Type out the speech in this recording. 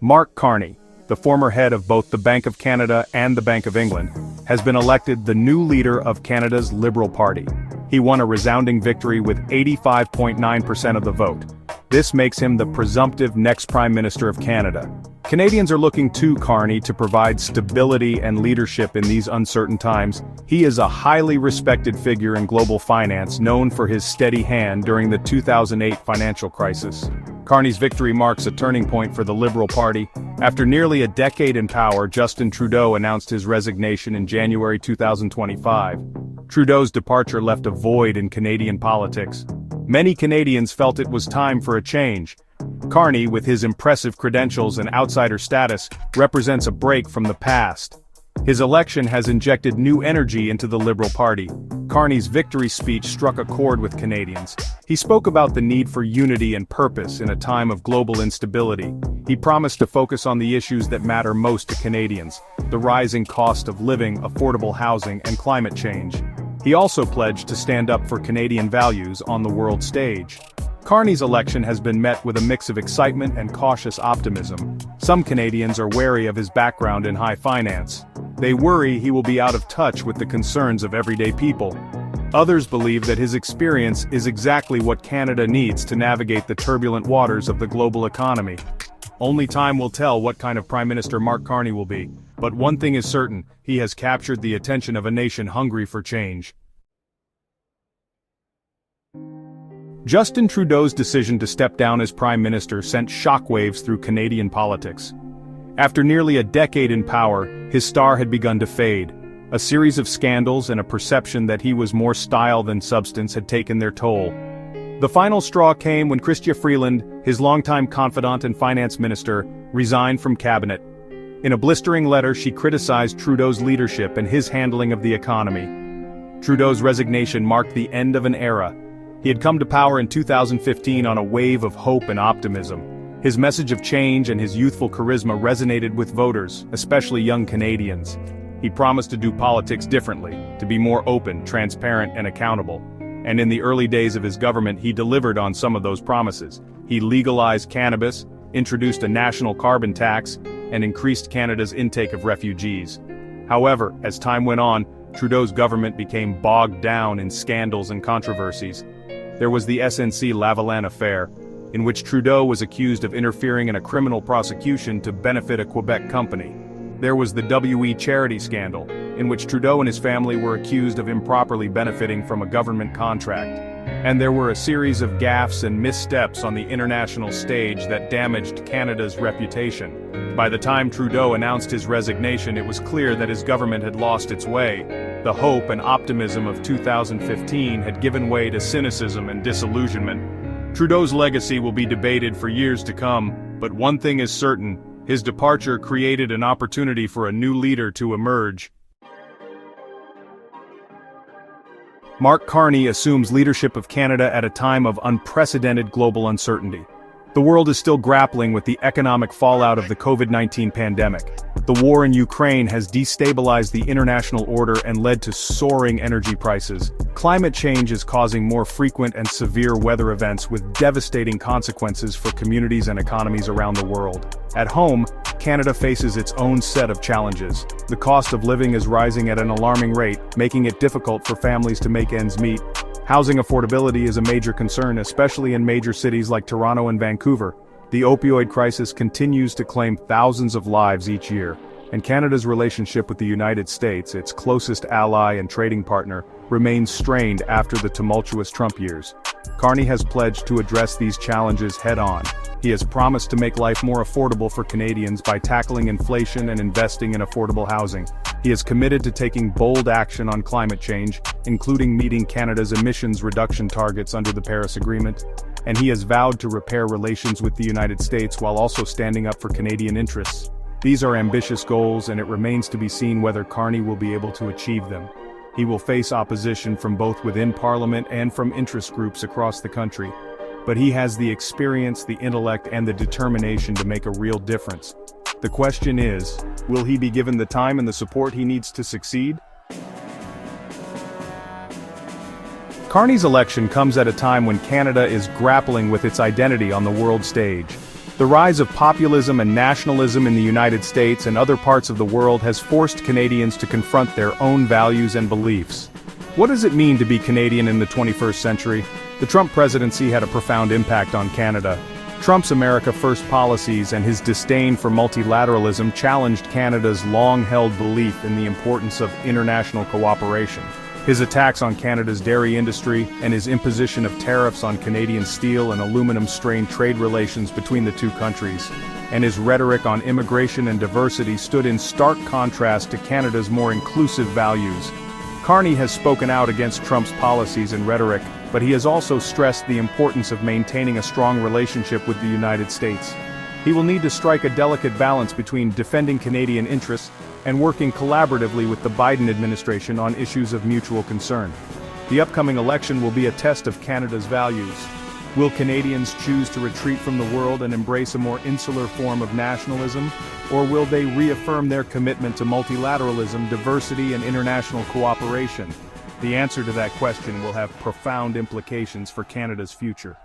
Mark Carney, the former head of both the Bank of Canada and the Bank of England, has been elected the new leader of Canada's Liberal Party. He won a resounding victory with 85.9% of the vote. This makes him the presumptive next Prime Minister of Canada. Canadians are looking to Carney to provide stability and leadership in these uncertain times. He is a highly respected figure in global finance, known for his steady hand during the 2008 financial crisis. Carney's victory marks a turning point for the Liberal Party. After nearly a decade in power, Justin Trudeau announced his resignation in January 2025. Trudeau's departure left a void in Canadian politics. Many Canadians felt it was time for a change. Carney, with his impressive credentials and outsider status, represents a break from the past. His election has injected new energy into the Liberal Party. Carney's victory speech struck a chord with Canadians. He spoke about the need for unity and purpose in a time of global instability. He promised to focus on the issues that matter most to Canadians: the rising cost of living, affordable housing, and climate change. He also pledged to stand up for Canadian values on the world stage. Carney's election has been met with a mix of excitement and cautious optimism. Some Canadians are wary of his background in high finance. They worry he will be out of touch with the concerns of everyday people. Others believe that his experience is exactly what Canada needs to navigate the turbulent waters of the global economy. Only time will tell what kind of Prime Minister Mark Carney will be, but one thing is certain: he has captured the attention of a nation hungry for change. Justin Trudeau's decision to step down as Prime Minister sent shockwaves through Canadian politics. After nearly a decade in power, his star had begun to fade. A series of scandals and a perception that he was more style than substance had taken their toll. The final straw came when Chrystia Freeland, his longtime confidant and finance minister, resigned from cabinet. In a blistering letter, she criticized Trudeau's leadership and his handling of the economy. Trudeau's resignation marked the end of an era. He had come to power in 2015 on a wave of hope and optimism. His message of change and his youthful charisma resonated with voters, especially young Canadians. He promised to do politics differently, to be more open, transparent, and accountable. And in the early days of his government, he delivered on some of those promises. He legalized cannabis, introduced a national carbon tax, and increased Canada's intake of refugees. However, as time went on, Trudeau's government became bogged down in scandals and controversies. There was the SNC-Lavalin affair, in which Trudeau was accused of interfering in a criminal prosecution to benefit a Quebec company. There was the WE charity scandal, in which Trudeau and his family were accused of improperly benefiting from a government contract. And there were a series of gaffes and missteps on the international stage that damaged Canada's reputation. By the time Trudeau announced his resignation, it was clear that his government had lost its way. The hope and optimism of 2015 had given way to cynicism and disillusionment. Trudeau's legacy will be debated for years to come, but one thing is certain: his departure created an opportunity for a new leader to emerge. Mark Carney assumes leadership of Canada at a time of unprecedented global uncertainty. The world is still grappling with the economic fallout of the COVID-19 pandemic. The war in Ukraine has destabilized the international order and led to soaring energy prices. Climate change is causing more frequent and severe weather events with devastating consequences for communities and economies around the world. At home, Canada faces its own set of challenges. The cost of living is rising at an alarming rate, making it difficult for families to make ends meet. Housing affordability is a major concern, especially in major cities like Toronto and Vancouver. The opioid crisis continues to claim thousands of lives each year, and Canada's relationship with the United States, its closest ally and trading partner, remains strained after the tumultuous Trump years. Carney has pledged to address these challenges head-on. He has promised to make life more affordable for Canadians by tackling inflation and investing in affordable housing. He is committed to taking bold action on climate change, including meeting Canada's emissions reduction targets under the Paris Agreement. And he has vowed to repair relations with the United States while also standing up for Canadian interests. These are ambitious goals, and it remains to be seen whether Carney will be able to achieve them. He will face opposition from both within Parliament and from interest groups across the country. But he has the experience, the intellect, and the determination to make a real difference. The question is, will he be given the time and the support he needs to succeed? Carney's election comes at a time when Canada is grappling with its identity on the world stage. The rise of populism and nationalism in the United States and other parts of the world has forced Canadians to confront their own values and beliefs. What does it mean to be Canadian in the 21st century? The Trump presidency had a profound impact on Canada. Trump's America First policies and his disdain for multilateralism challenged Canada's long-held belief in the importance of international cooperation. His attacks on Canada's dairy industry and his imposition of tariffs on Canadian steel and aluminum strained trade relations between the two countries, and his rhetoric on immigration and diversity stood in stark contrast to Canada's more inclusive values. Carney has spoken out against Trump's policies and rhetoric, but he has also stressed the importance of maintaining a strong relationship with the United States. He will need to strike a delicate balance between defending Canadian interests and working collaboratively with the Biden administration on issues of mutual concern. The upcoming election will be a test of Canada's values. Will Canadians choose to retreat from the world and embrace a more insular form of nationalism, or will they reaffirm their commitment to multilateralism, diversity, and international cooperation? The answer to that question will have profound implications for Canada's future.